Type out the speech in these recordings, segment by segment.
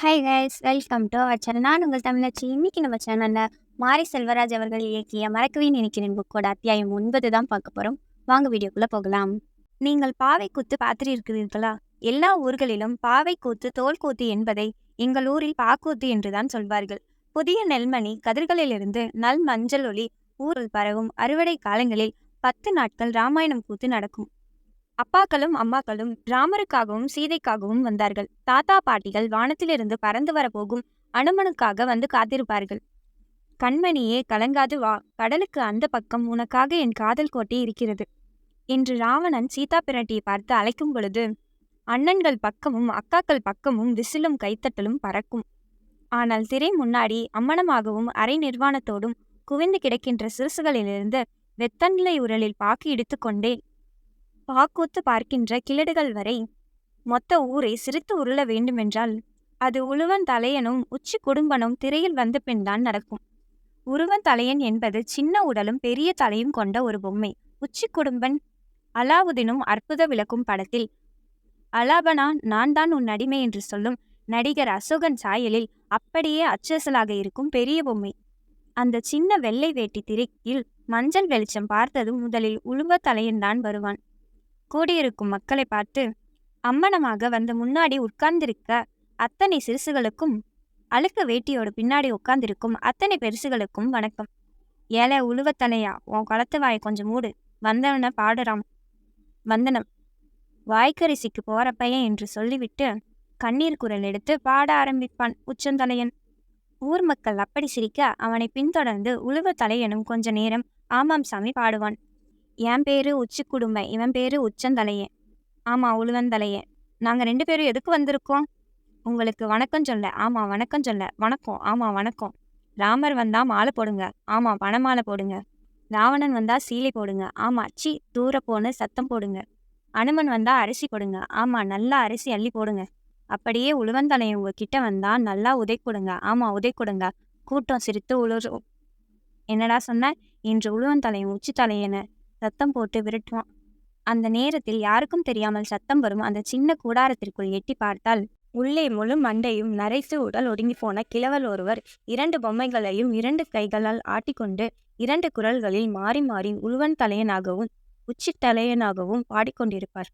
Hi guys, welcome to our channel. நான் உங்கள் தமிழச்சி. இன்னைக்கு நம்ம சேனலில் மாரி செல்வராஜ் அவர்கள் இயக்கிய மறக்கவே நினைக்கிறேன் புக்கோட அத்தியாயம் 9 தான் பார்க்க போகிறோம். வாங்க வீடியோக்குள்ளே போகலாம். நீங்கள் பாவை கூத்து பார்த்திருக்கிறீர்களா? எல்லா ஊர்களிலும் பாவை கூத்து, தோல் கூத்து என்பதை எங்கள் ஊரில் பாக்கூத்து என்றுதான் சொல்வார்கள். புதிய நெல்மணி கதிர்களிலிருந்து நல் மஞ்சள் ஒளி ஊரில் பரவும் அறுவடை காலங்களில் 10 நாட்கள் ராமாயணம் கூத்து நடக்கும். அப்பாக்களும் அம்மாக்களும் ராமருக்காகவும் சீதைக்காகவும் வந்தார்கள். தாத்தா பாட்டிகள் வானத்திலிருந்து பறந்து வரப்போகும் அனுமனுக்காக வந்து காத்திருப்பார்கள். கண்மணியே, கலங்காது வா, கடலுக்கு அந்த பக்கம் உனக்காக என் காதல் கோட்டை இருக்கிறது என்று ராவணன் சீதா பிராட்டியை பார்த்து அழைக்கும் பொழுது அண்ணன்கள் பக்கமும் அக்காக்கள் பக்கமும் விசிலும் கைத்தட்டலும் பறக்கும். ஆனால் திரை முன்னாடி அம்மனமாகவும் அரை நிர்வாணத்தோடும் குவிந்து கிடக்கின்ற சிறுசுகளிலிருந்து வெத்தநிலை உரலில் பாக்கி இடித்துக்கொண்டே பாக்கூத்து பார்க்கின்ற கிழடுகள் வரை மொத்த ஊரை சிரித்து உருள வேண்டுமென்றால் அது உழுவன் தலையனும் உச்சி குடும்பனும் திரையில் வந்த பின்தான் நடக்கும். உருவன் தலையன் என்பது சின்ன உடலும் பெரிய தலையும் கொண்ட ஒரு பொம்மை. உச்சி குடும்பன் அலாவுதீனும் அற்புத விளக்கும் படத்தில் அலாபனா நான் தான் உன் அடிமை என்று சொல்லும் நடிகர் அசோகன் சாயலில் அப்படியே அச்சசலாக இருக்கும் பெரிய பொம்மை. அந்த சின்ன வெள்ளை வேட்டி திரையில் மஞ்சள் வெளிச்சம் பார்த்ததும் முதலில் உழுவ தலையன்தான் வருவான். கூடியிருக்கும் மக்களை பார்த்து அம்மனமாக வந்து முன்னாடி உட்கார்ந்திருக்க அத்தனை சிறுசுகளுக்கும், அழுக்க வேட்டியோடு பின்னாடி உட்கார்ந்திருக்கும் அத்தனை பெருசுகளுக்கும் வணக்கம். ஏழை உழுவத்தலையா, உன் களத்து வாயை கொஞ்சம் மூடு, வந்தவன பாடுறாம் வந்தனம், வாய்க்கரிசிக்கு போற பையன் என்று சொல்லிவிட்டு கண்ணீர் குரல் எடுத்து பாட ஆரம்பிப்பான் உச்சந்தலையன். ஊர் மக்கள் அப்படி சிரிக்க அவனை பின்தொடர்ந்து உழுவத்தலையனும் கொஞ்ச நேரம் ஆமாம் சாமி பாடுவான். என் பேரு உச்சி குடும்பம், இவன் பேரு உச்சந்தலையே. ஆமா, உழுவந்தலையே. நாங்க 2 பேரும் எதுக்கு வந்திருக்கோம்? உங்களுக்கு வணக்கம் சொல்ல. ஆமா வணக்கம் சொல்ல. வணக்கம். ஆமா வணக்கம். ராமர் வந்தா மாலை போடுங்க. ஆமா பணமாலை போடுங்க. ராவணன் வந்தா சீலை போடுங்க. ஆமா சி தூர போன்னு சத்தம் போடுங்க. அனுமன் வந்தா அரிசி போடுங்க. ஆமா நல்லா அரிசி அள்ளி போடுங்க. அப்படியே உழுவந்தலையை உங்ககிட்ட வந்தா நல்லா உதை கொடுங்க. ஆமா உதை கொடுங்க. கூட்டம் சிரித்து உழுரும். என்னடா சொன்ன என்று உழுவந்தலையும் உச்சி தலையன சத்தம் போட்டு விரட்டுவான். அந்த நேரத்தில் யாருக்கும் தெரியாமல் சத்தம் வரும் அந்த சின்ன கூடாரத்திற்குள் எட்டி பார்த்தால் உள்ளே முழு மண்டையும் நரைத்து உடல் ஒடுங்கி போன கிழவர் ஒருவர் 2 பொம்மைகளையும் 2 கைகளால் ஆட்டிக்கொண்டு 2 குரல்களில் மாறி மாறி உழுவன் தலையனாகவும் உச்சி தலையனாகவும் பாடிக்கொண்டிருப்பார்.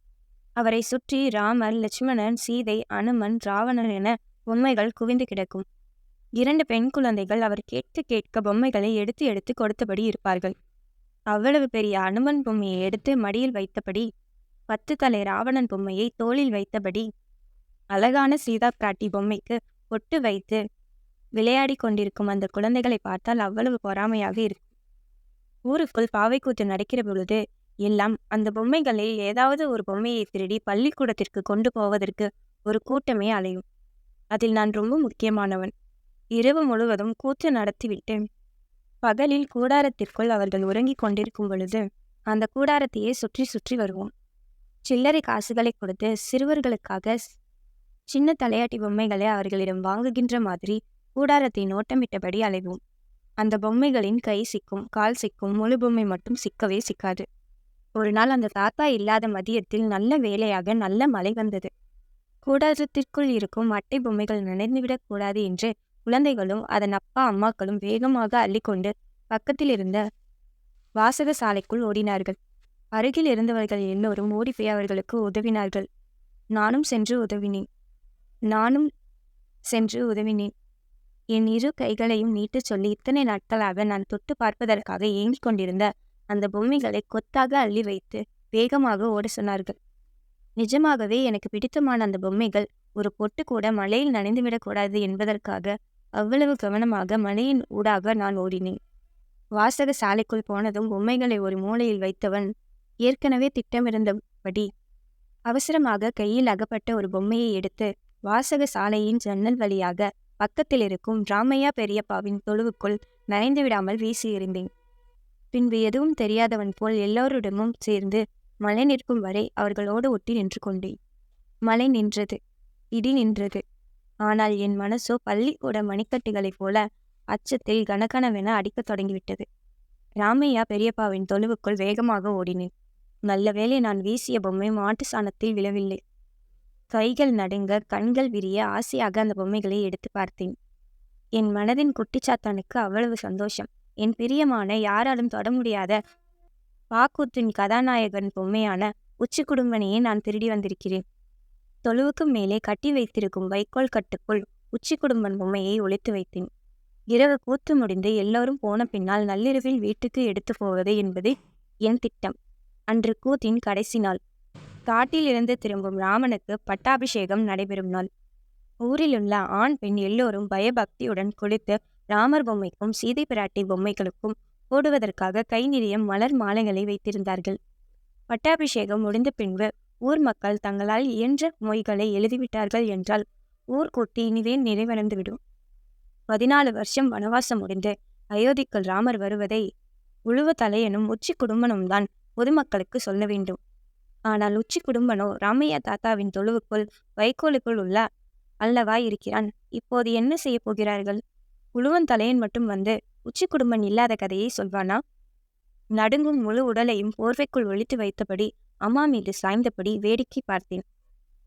அவரை சுற்றி ராமர், லட்சுமணன், சீதை, அனுமன், ராவணன் என பொம்மைகள் குவிந்து கிடக்கும். 2 பெண் குழந்தைகள் அவர் கேட்க கேட்க பொம்மைகளை எடுத்து எடுத்து கொடுத்தபடி இருப்பார்கள். அவ்வளவு பெரிய அனுமன் பொம்மையை எடுத்து மடியில் வைத்தபடி, 10 தலை ராவணன் பொம்மையை தோளில் வைத்தபடி, அழகான சீதா பிராட்டி பொம்மைக்கு பொட்டு வைத்து விளையாடி கொண்டிருக்கும் அந்த குழந்தைகளை பார்த்தால் அவ்வளவு பொறாமையாக இருக்கும். ஊருக்குள் பாவைக்கூத்து நடக்கிற பொழுது எல்லாம் அந்த பொம்மைகளில் ஏதாவது ஒரு பொம்மையை திருடி பள்ளிக்கூடத்திற்கு கொண்டு போவதற்கு ஒரு கூட்டமே அலையும். அதில் நான் ரொம்ப முக்கியமானவன். இரவு முழுவதும் கூத்து நடத்திவிட்டு பகலில் கூடாரத்திற்குள் அவர்கள் உறங்கிக் கொண்டிருக்கும் பொழுது அந்த கூடாரத்தையே சுற்றி சுற்றி வருவோம். சில்லறை காசுகளை கொடுத்து சிறுவர்களுக்காக சின்ன தலையாட்டி பொம்மைகளை அவர்களிடம் வாங்குகின்ற மாதிரி கூடாரத்தை நோட்டமிட்டபடி அலைவோம். அந்த பொம்மைகளின் கை சிக்கும், கால் சிக்கும், முழு பொம்மை மட்டும் சிக்கவே சிக்காது. ஒரு நாள் அந்த தாத்தா இல்லாத மதியத்தில் நல்ல வேளையாக நல்ல மழை வந்தது. கூடாரத்திற்குள் இருக்கும் அட்டை பொம்மைகள் நனைந்துவிடக் கூடாது என்று குழந்தைகளும் அதன் அப்பா அம்மாக்களும் வேகமாக அள்ளிக்கொண்டு பக்கத்தில் இருந்த வாசக சாலைக்குள் ஓடினார்கள். அருகில் இருந்தவர்கள் எல்லோரும் ஓடிப்போய் அவர்களுக்கு உதவினார்கள். நானும் சென்று உதவினேன். என் 2 கைகளையும் நீட்டச் சொல்லி இத்தனை நாட்களாக நான் தொட்டு பார்ப்பதற்காக ஏங்கிக் கொண்டிருந்த அந்த பொம்மைகளை கொத்தாக அள்ளி வைத்து வேகமாக ஓட சொன்னார்கள். நிஜமாகவே எனக்கு பிடித்தமான அந்த பொம்மைகள் ஒரு பொட்டு கூட மழையில் நனைந்துவிடக்கூடாது என்பதற்காக அவ்வளவு கவனமாக மலையின் ஊடாக நான் ஓடினேன். வாசக சாலைக்குள் போனதும் பொம்மைகளை ஒரு மூலையில் வைத்தவன் ஏற்கனவே திட்டமிருந்தபடி அவசரமாக கையில் அகப்பட்ட ஒரு பொம்மையை எடுத்து வாசக சாலையின் ஜன்னல் வழியாக பக்கத்தில் இருக்கும் ராமையா பெரியப்பாவின் தொழுவுக்குள் நனைந்து விடாமல் வீசி எறிந்தேன். பின்பு எதுவும் தெரியாதவன் போல் எல்லோரிடமும் சேர்ந்து மழை நிற்கும் வரை அவர்களோடு ஒட்டி நின்று கொண்டேன். மழை நின்றது, இடி நின்றது. ஆனால் என் மனசோ பள்ளிக்கூட மணிக்கட்டுகளைப் போல அச்சத்தில் கனகனவென அடிக்கத் தொடங்கிவிட்டது. ராமையா பெரியப்பாவின் தொழுவுக்குள் வேகமாக ஓடினேன். நல்ல வேளை நான் வீசிய பொம்மை மாட்டு சாணத்தில் விழவில்லை. கைகள் நடுங்க, கண்கள் விரிய ஆசையாக அந்த பொம்மைகளை எடுத்து பார்த்தேன். என் மனதின் குட்டிச்சாத்தானுக்கு அவ்வளவு சந்தோஷம். என் பிரியமான, யாராலும் தொட முடியாத பாக்கூத்தின் கதாநாயகன் பொம்மையான உச்சி குடும்பனையே நான் திருடி வந்திருக்கிறேன். தொழுவுக்கு மேலே கட்டி வைத்திருக்கும் வைக்கோல் கட்டுக்குள் உச்சி குடும்பன் பொம்மையை ஒளித்து வைத்தேன். இரவு கூத்து முடிந்து எல்லோரும் போன பின்னால் நள்ளிரவில் வீட்டுக்கு எடுத்து போவது என்பது என் திட்டம். அன்று கூத்தின் கடைசி நாள். காட்டில் இருந்து திரும்பும் ராமனுக்கு பட்டாபிஷேகம் நடைபெறும் நாள். ஊரிலுள்ள ஆண் பெண் எல்லோரும் பயபக்தியுடன் குளித்து ராமர் பொம்மைக்கும் சீதை பிராட்டி பொம்மைகளுக்கும் போடுவதற்காக கை நிறைய மலர் மாலைகளை வைத்திருந்தார்கள். பட்டாபிஷேகம் முடிந்த பின்பு ஊர் மக்கள் தங்களால் இயன்ற மொய்களை எழுதிவிட்டார்கள் என்றால் ஊர்கூட்டி இனிதே நிறைவடைந்துவிடும். 14 வருஷம் வனவாசம் முடிந்து அயோத்திக்குள் ராமர் வருவதை உழுவ தலையனும் உச்சி குடும்பனும் தான் பொதுமக்களுக்கு சொல்ல வேண்டும். ஆனால் உச்சி குடும்பனோ ராமையா தாத்தாவின் தொழுவுக்குள் வைக்கோலுக்குள் உள்ள அல்லவா இருக்கிறான். இப்போது என்ன செய்ய போகிறார்கள்? உழுவன் தலையன் மட்டும் வந்து உச்சி குடும்பன் இல்லாத கதையை சொல்வானா? நடுங்கும் முழு உடலையும் போர்வைக்குள் ஒளித்து வைத்தபடி அம்மா மீது சாய்ந்தபடி வேடிக்கை பார்த்தேன்.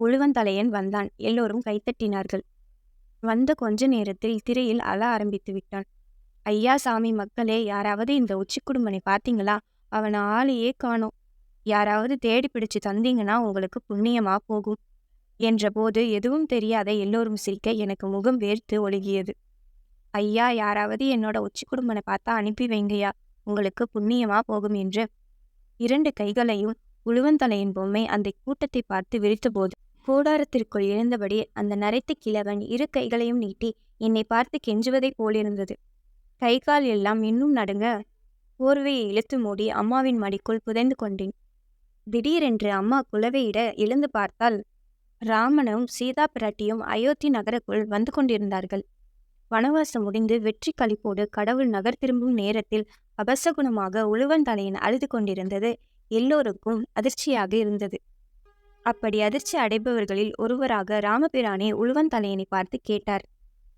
உழுவன் தலையன் வந்தான். எல்லோரும் கைத்தட்டினார்கள். வந்த கொஞ்ச நேரத்தில் திரையில் அழ ஆரம்பித்து விட்டான். ஐயா சாமி, மக்களே, யாராவது இந்த உச்சி குடும்பனை பார்த்தீங்களா? அவனை ஆளையே காணோம். யாராவது தேடி பிடிச்சு தந்தீங்கன்னா உங்களுக்கு புண்ணியமா போகும் என்றபோது எதுவும் தெரியாத எல்லோரும் சிரிக்க எனக்கு முகம் வேர்த்து ஒழுகியது. ஐயா, யாராவது என்னோட உச்சி குடும்பனை பார்த்தா அனுப்பி வைங்கய்யா, உங்களுக்கு புண்ணியமா போகும் என்று 2 கைகளையும் உழுவந்தலையின் பொம்மை அந்த கூட்டத்தை பார்த்து விரித்தபோது கூடாரத்திற்குள் எழுந்தபடி அந்த நரைத்த கிழவன் 2 கைகளையும் நீட்டி என்னை பார்த்து கெஞ்சுவதைப் போலிருந்தது. கை கால் எல்லாம் இன்னும் நடுங்க போர்வையை இழுத்து மூடி அம்மாவின் மடிக்குள் புதைந்து கொண்டேன். திடீரென்று அம்மா குலவையிட எழுந்து பார்த்தால் ராமனும் சீதா பிராட்டியும் அயோத்தி நகருக்குள் வந்து கொண்டிருந்தார்கள். வனவாசம் முடிந்து வெற்றி களிப்போடு கடவுள் நகர் திரும்பும் நேரத்தில் அபசகுணமாக உழுவன் தலையன் அழுது கொண்டிருந்தது எல்லோருக்கும் அதிர்ச்சியாக இருந்தது. அப்படி அதிர்ச்சி அடைபவர்களில் ஒருவராக ராமபிரானே உழுவன் தலையனை பார்த்து கேட்டார்,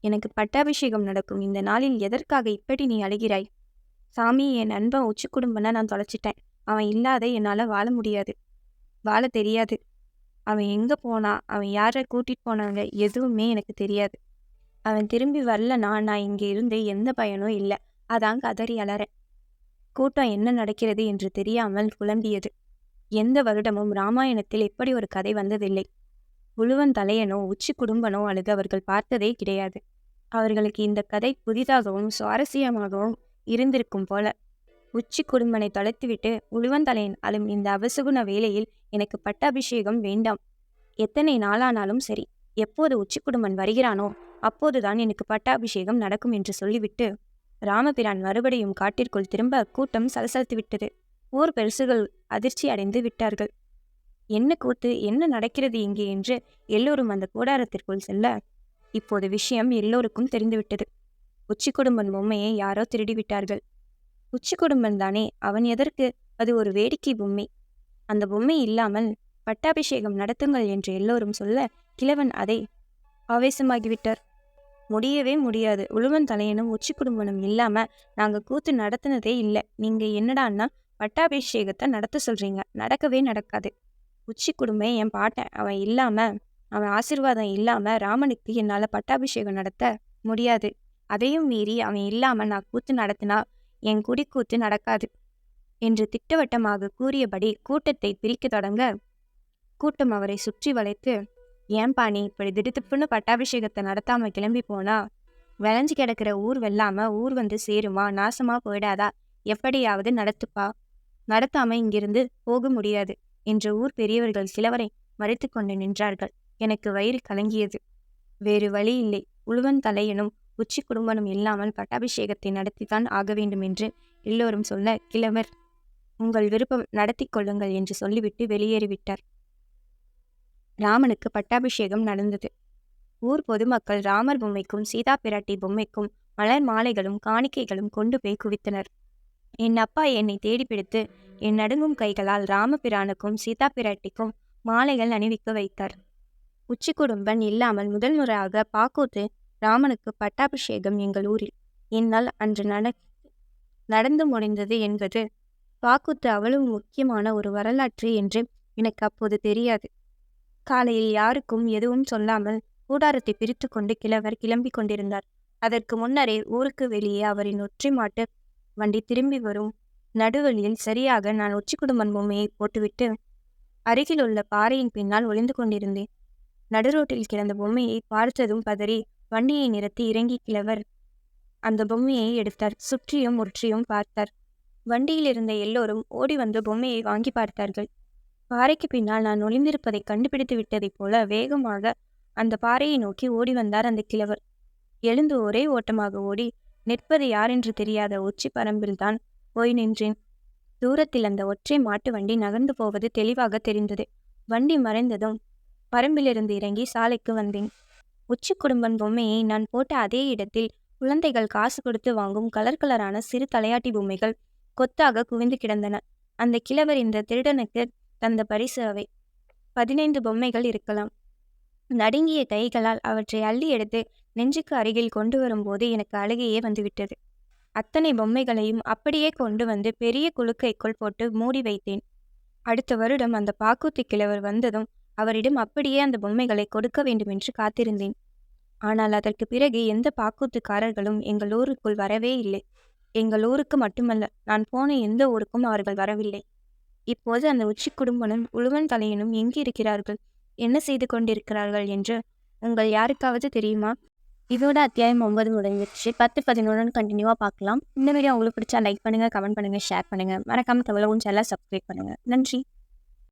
எனக்கு பட்டாபிஷேகம் நடக்கும் இந்த நாளில் எதற்காக இப்படி நீ அழுகிறாய்? சாமி, என் நண்பன் உச்சி குடும்பனை நான் தொலைச்சிட்டேன். அவன் இல்லாத என்னால் வாழ முடியாது, வாழ தெரியாது. அவன் எங்கே போனா, அவன் யாரை கூட்டிட்டு போனாங்க, எதுவுமே எனக்கு தெரியாது. அவன் திரும்பி வரலனா நான் இங்கே இருந்து எந்த பயனும் இல்லை. அதான் கதறி அலறேன். கூட்டம் என்ன நடக்கிறது என்று தெரியாமல் குழம்பியது. எந்த வருடமும் ராமாயணத்தில் இப்படி ஒரு கதை வந்ததில்லை. உழுவன் தலையனோ உச்சி குடும்பனோ அழுது அவர்கள் பார்த்ததே கிடையாது. அவர்களுக்கு இந்த கதை புதிதாகவும் சுவாரஸ்யமாகவும் இருந்திருக்கும் போல. உச்சி குடும்பனை தொலைத்துவிட்டு உழுவன் தலையன் அழும் இந்த அபசகுண வேளையில் எனக்கு பட்டாபிஷேகம் வேண்டாம். எத்தனை நாளானாலும் சரி, எப்போது உச்சி குடும்பன் வருகிறானோ அப்போதுதான் எனக்கு பட்டாபிஷேகம் நடக்கும் என்று சொல்லிவிட்டு ராமபிரான் மறுபடியும் காட்டிற்குள் திரும்ப கூட்டம் சலசலத்து விட்டது. ஊர் பெருசுகள் அதிர்ச்சி அடைந்து விட்டார்கள். என்ன கூத்து, என்ன நடக்கிறது இங்கே என்று எல்லோரும் அந்த கூடாரத்திற்குள் செல்ல இப்போது விஷயம் எல்லோருக்கும் தெரிந்துவிட்டது. உச்சி குடும்பன் பொம்மையை யாரோ திருடிவிட்டார்கள். உச்சி குடும்பன் தானே, அவன் எதற்கு? அது ஒரு வேடிக்கை பொம்மை. அந்த பொம்மை இல்லாமல் பட்டாபிஷேகம் நடத்துங்கள் என்று எல்லோரும் சொல்ல கிழவன் அதை ஆவேசமாகிவிட்டார். முடியவே முடியாது. உழுவன் தலையனும் உச்சி குடும்பனும் இல்லாம நாங்க கூத்து நடத்தினதே இல்லை. நீங்க என்னடான்னா பட்டாபிஷேகத்தை நடத்த சொல்றீங்க. நடக்கவே நடக்காது. உச்சி குடும்பம் என் பாட்டன். அவன் இல்லாம, அவன் ஆசீர்வாதம் இல்லாம ராமனுக்கு என்னால பட்டாபிஷேகம் நடத்த முடியாது. அதையும் மீறி அவன் இல்லாம நான் கூத்து நடத்தினா என் குடிக்கூத்து நடக்காது என்று திட்டவட்டமாக கூறியபடி கூட்டத்தை பிரிக்க தொடங்க கூட்டம் அவரை சுற்றி வளைத்து, ஏன்பா நீ இப்படி திடுத்துப்புன்னு பட்டாபிஷேகத்தை நடத்தாம கிளம்பி போனா விளைஞ்சு கிடக்கிற ஊர் வெல்லாம ஊர் வந்து சேருமா, நாசமா போயிடாதா, எப்படியாவது நடத்துப்பா, நடத்தாம இங்கிருந்து போக முடியாது என்ற ஊர் பெரியவர்கள் சிலவரை மறைத்து கொண்டு நின்றார்கள். எனக்கு வயிறு கலங்கியது. வேறு வழி இல்லை. உழுவன் தலையனும் உச்சி குடும்பனும் இல்லாமல் பட்டாபிஷேகத்தை நடத்தித்தான் ஆக வேண்டும் என்று எல்லோரும் சொல்ல கிழவர் உங்கள் விருப்பம் நடத்தி கொள்ளுங்கள் என்று சொல்லிவிட்டு வெளியேறிவிட்டார். ராமனுக்கு பட்டாபிஷேகம் நடந்தது. ஊர் பொதுமக்கள் ராமர் பொம்மைக்கும் சீதா பிராட்டி பொம்மைக்கும் மலர் மாலைகளும் காணிக்கைகளும் கொண்டு போய் குவித்தனர். என் அப்பா என்னை தேடி பிடித்து என் நடுங்கும் கைகளால் ராமபிரானுக்கும் சீதா பிராட்டிக்கும் மாலைகள் அணிவிக்க வைத்தார். உச்சி குடும்பன் இல்லாமல் முதல் முறையாக பாக்கூத்து ராமனுக்கு பட்டாபிஷேகம் எங்கள் ஊரில் என்னால் அன்று நடந்து முடிந்தது என்பது பாக்கூத்து அவ்வளவு முக்கியமான ஒரு வரலாற்று என்று எனக்கு அப்போது தெரியாது. காலையில் யாருக்கும் எதுவும் சொல்லாமல் கூடாரத்தை பிரித்து கொண்டு கிழவர் கிளம்பி கொண்டிருந்தார். அதற்கு முன்னரே ஊருக்கு வெளியே அவரின் ஒற்றை மாட்டு வண்டி திரும்பி வரும் நடுவழியில் சரியாக நான் உச்சி குடும்பன் பொம்மையை போட்டுவிட்டு அருகில் உள்ள பாறையின் பின்னால் ஒளிந்து கொண்டிருந்தேன். நடுரோட்டில் கிடந்த பொம்மையை பார்த்ததும் பதறி வண்டியை நிறுத்தி இறங்கி கிழவர் அந்த பொம்மையை எடுத்தார். சுற்றியும் முற்றியும் பார்த்தார். வண்டியில் இருந்த எல்லோரும் ஓடி வந்து பொம்மையை வாங்கி பார்த்தார்கள். பாறைக்கு பின்னால் நான் ஒளிந்திருப்பதை கண்டுபிடித்து விட்டதைப் போல வேகமாக அந்த பாறையை நோக்கி ஓடி வந்தார் அந்த கிழவர். எழுந்து ஒரே ஓட்டமாக ஓடி நிற்பது யாரென்று தெரியாத உச்சி பரம்பில்தான் போய் நின்றேன். தூரத்தில் அந்த ஒற்றை மாட்டு வண்டி நகர்ந்து போவது தெளிவாக தெரிந்தது. வண்டி மறைந்ததும் பரம்பிலிருந்து இறங்கி சாலைக்கு வந்தேன். உச்சி குடும்பன் பொம்மையை நான் போட்ட அதே இடத்தில் குழந்தைகள் காசு கொடுத்து வாங்கும் கலர் கலரான சிறு தலையாட்டி பொம்மைகள் கொத்தாக குவிந்து கிடந்தன. அந்த கிழவர் இந்த திருடனுக்கு தந்த பரிசு அவை. 15 பொம்மைகள் இருக்கலாம். நடுங்கிய கைகளால் அவற்றை அள்ளி எடுத்து நெஞ்சுக்கு அருகில் கொண்டு வரும்போது எனக்கு அழுகையே வந்துவிட்டது. அத்தனை பொம்மைகளையும் அப்படியே கொண்டு வந்து பெரிய குலுக்கைக்குள் போட்டு மூடி வைத்தேன். அடுத்த வருடம் அந்த பாக்கூத்து கிழவர் வந்ததும் அவரிடம் அப்படியே அந்த பொம்மைகளை கொடுக்க வேண்டுமென்று காத்திருந்தேன். ஆனால் அதற்கு பிறகு எந்த பாக்கூத்துக்காரர்களும் எங்கள் ஊருக்குள் வரவே இல்லை. எங்கள் ஊருக்கு மட்டுமல்ல, நான் போன எந்த ஊருக்கும் அவர்கள் வரவில்லை. இப்போது அந்த உச்சி குடும்பனும் உழுவன் தலையனும் எங்கு இருக்கிறார்கள், என்ன செய்து கொண்டிருக்கிறார்கள் என்று உங்கள் யாருக்காவது தெரியுமா? இதோட அத்தியாயம் 9 முடிஞ்சிருச்சு. 10, 11 கண்டினியூவாக பார்க்கலாம். இந்த வீடியோ உங்களுக்கு பிடிச்சா லைக் பண்ணுங்கள், கமெண்ட் பண்ணுங்கள், ஷேர் பண்ணுங்கள். மறக்காமல் தமிழ் சேனலை சப்ஸ்கிரைப் பண்ணுங்கள். நன்றி.